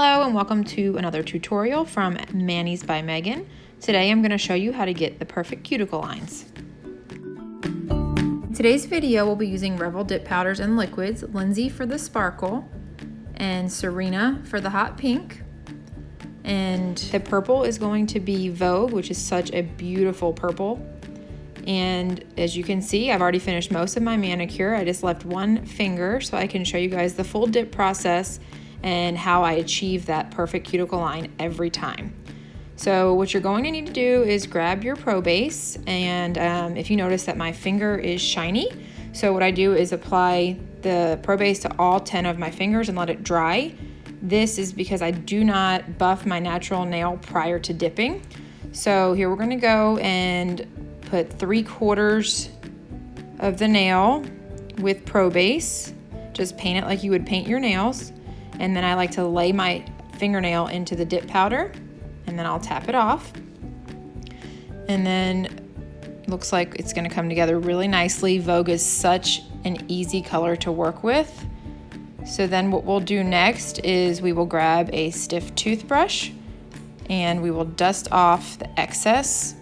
Hello and welcome to another tutorial from Manis by Megan. Today I'm going to show you how to get the perfect cuticle lines. In today's video we'll be using Revel dip powders and liquids, Lindsay for the sparkle and Serena for the hot pink. And the purple is going to be Vogue, which is such a beautiful purple. And as you can see, I've already finished most of my manicure. I just left one finger so I can show you guys the full dip process and how I achieve that perfect cuticle line every time. So what you're going to need to do is grab your Pro Base, and if you notice that my finger is shiny, so what I do is apply the Pro Base to all 10 of my fingers and let it dry. This is because I do not buff my natural nail prior to dipping. So here we're going to go and put 3/4 of the nail with Pro Base. Just paint it like you would paint your nails. And then I like to lay my fingernail into the dip powder and then I'll tap it off. And then it looks like it's going to come together really nicely. Vogue is such an easy color to work with. So then what we'll do next is we will grab a stiff toothbrush and we will dust off the excess.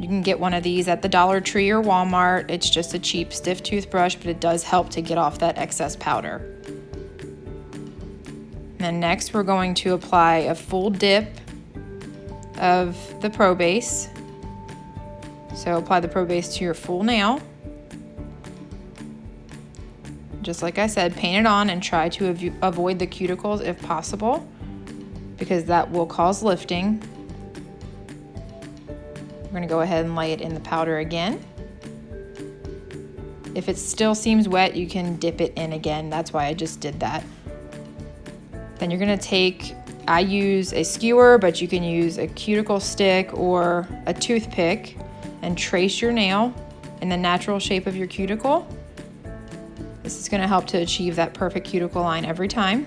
You can get one of these at the Dollar Tree or Walmart. It's just a cheap stiff toothbrush, but it does help to get off that excess powder. And then next we're going to apply a full dip of the Pro Base. So apply the Pro Base to your full nail. Just like I said, paint it on and try to avoid the cuticles if possible, because that will cause lifting. We're going to go ahead and lay it in the powder again. If it still seems wet, you can dip it in again. That's why I just did that. Then you're going to take, I use a skewer, but you can use a cuticle stick or a toothpick and trace your nail in the natural shape of your cuticle. This is going to help to achieve that perfect cuticle line every time.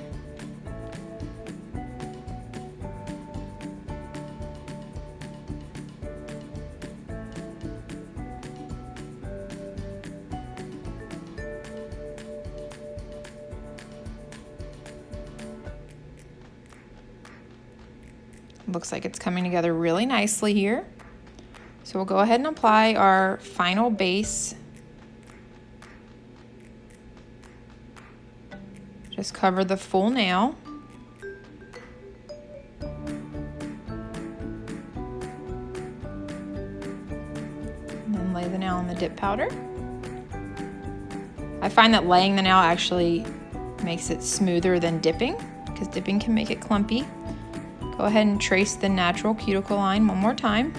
Looks like it's coming together really nicely here. So we'll go ahead and apply our final base. Just cover the full nail. And then lay the nail in the dip powder. I find that laying the nail actually makes it smoother than dipping, because dipping can make it clumpy. Go ahead and trace the natural cuticle line one more time.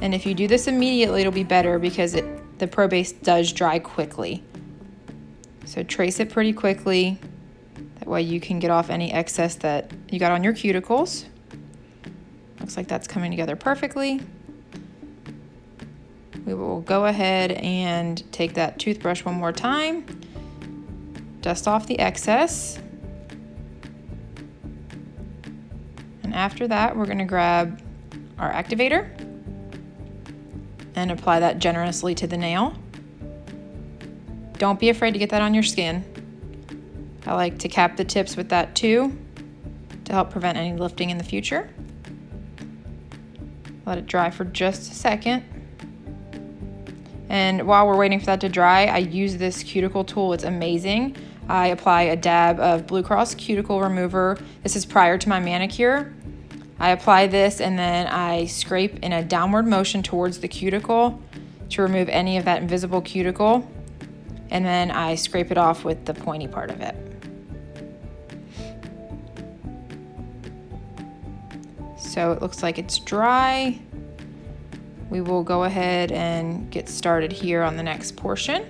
And if you do this immediately, it'll be better because the Pro Base does dry quickly. So trace it pretty quickly. That way you can get off any excess that you got on your cuticles. Looks like that's coming together perfectly. We will go ahead and take that toothbrush one more time. Dust off the excess. After that, we're going to grab our activator and apply that generously to the nail. Don't be afraid to get that on your skin. I like to cap the tips with that too to help prevent any lifting in the future. Let it dry for just a second. And while we're waiting for that to dry, I use this cuticle tool. It's amazing. I apply a dab of bluecross cuticle remover. This is prior to my manicure. I apply this and then I scrape in a downward motion towards the cuticle to remove any of that invisible cuticle. And then I scrape it off with the pointy part of it. So it looks like it's dry. We will go ahead and get started here on the next portion.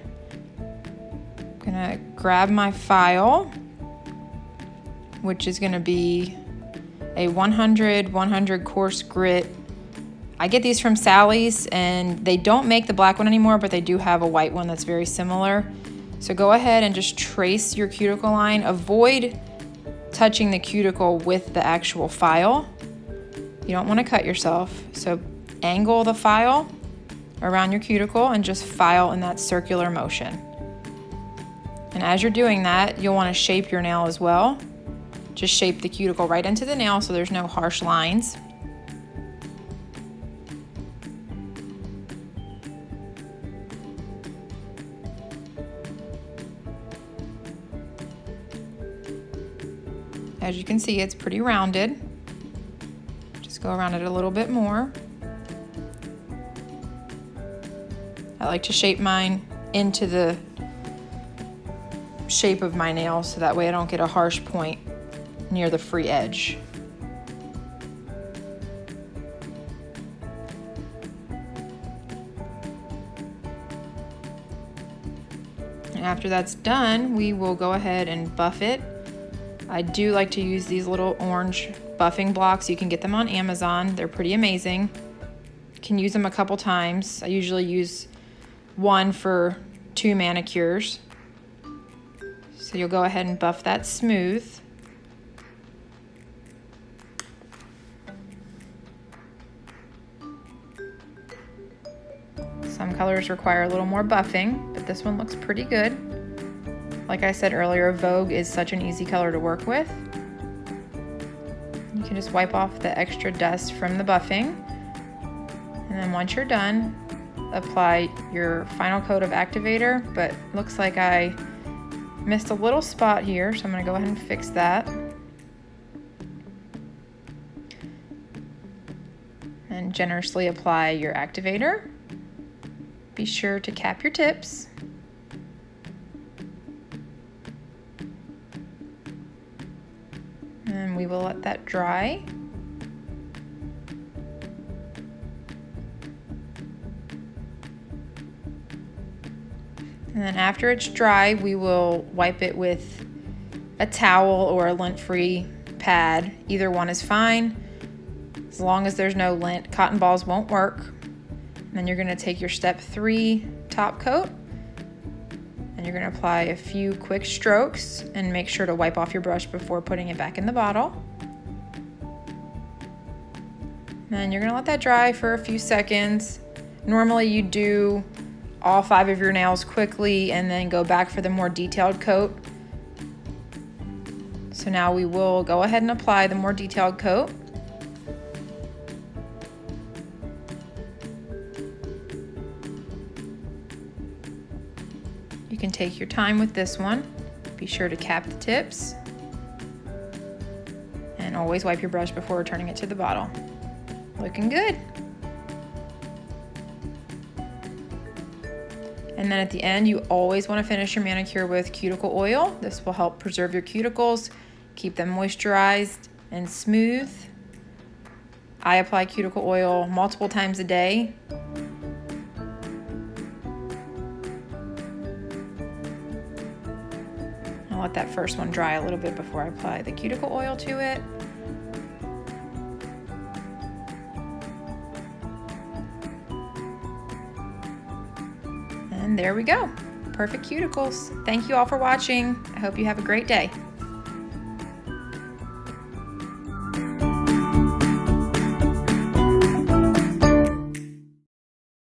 I'm gonna grab my file, which is gonna be a 100 coarse grit. I get these from Sally's and they don't make the black one anymore, but they do have a white one that's very similar. So go ahead and just trace your cuticle line. Avoid touching the cuticle with the actual file. You don't want to cut yourself. So angle the file around your cuticle and just file in that circular motion. And as you're doing that, you'll want to shape your nail as well. Just shape the cuticle right into the nail so there's no harsh lines. As you can see, it's pretty rounded. Just go around it a little bit more. I like to shape mine into the shape of my nail so that way I don't get a harsh point near the free edge. And after that's done, we will go ahead and buff it. I do like to use these little orange buffing blocks. You can get them on Amazon. They're pretty amazing. You can use them a couple times. I usually use one for 2 manicures. So you'll go ahead and buff that smooth. Some colors require a little more buffing, but this one looks pretty good. Like I said earlier, Vogue is such an easy color to work with. You can just wipe off the extra dust from the buffing. And then once you're done, apply your final coat of activator, but looks like I missed a little spot here, so I'm gonna go ahead and fix that. And generously apply your activator. Be sure to cap your tips. And we will let that dry. And then after it's dry, we will wipe it with a towel or a lint-free pad. Either one is fine. As long as there's no lint, cotton balls won't work. And then you're gonna take your step 3 top coat and you're gonna apply a few quick strokes and make sure to wipe off your brush before putting it back in the bottle. And you're gonna let that dry for a few seconds. Normally you do all 5 of your nails quickly and then go back for the more detailed coat. So now we will go ahead and apply the more detailed coat. You can take your time with this one. Be sure to cap the tips and always wipe your brush before returning it to the bottle. Looking good. And then at the end, you always want to finish your manicure with cuticle oil. This will help preserve your cuticles, keep them moisturized and smooth. I apply cuticle oil multiple times a day. I'll let that first one dry a little bit before I apply the cuticle oil to it. And there we go. Perfect cuticles. Thank you all for watching. I hope you have a great day.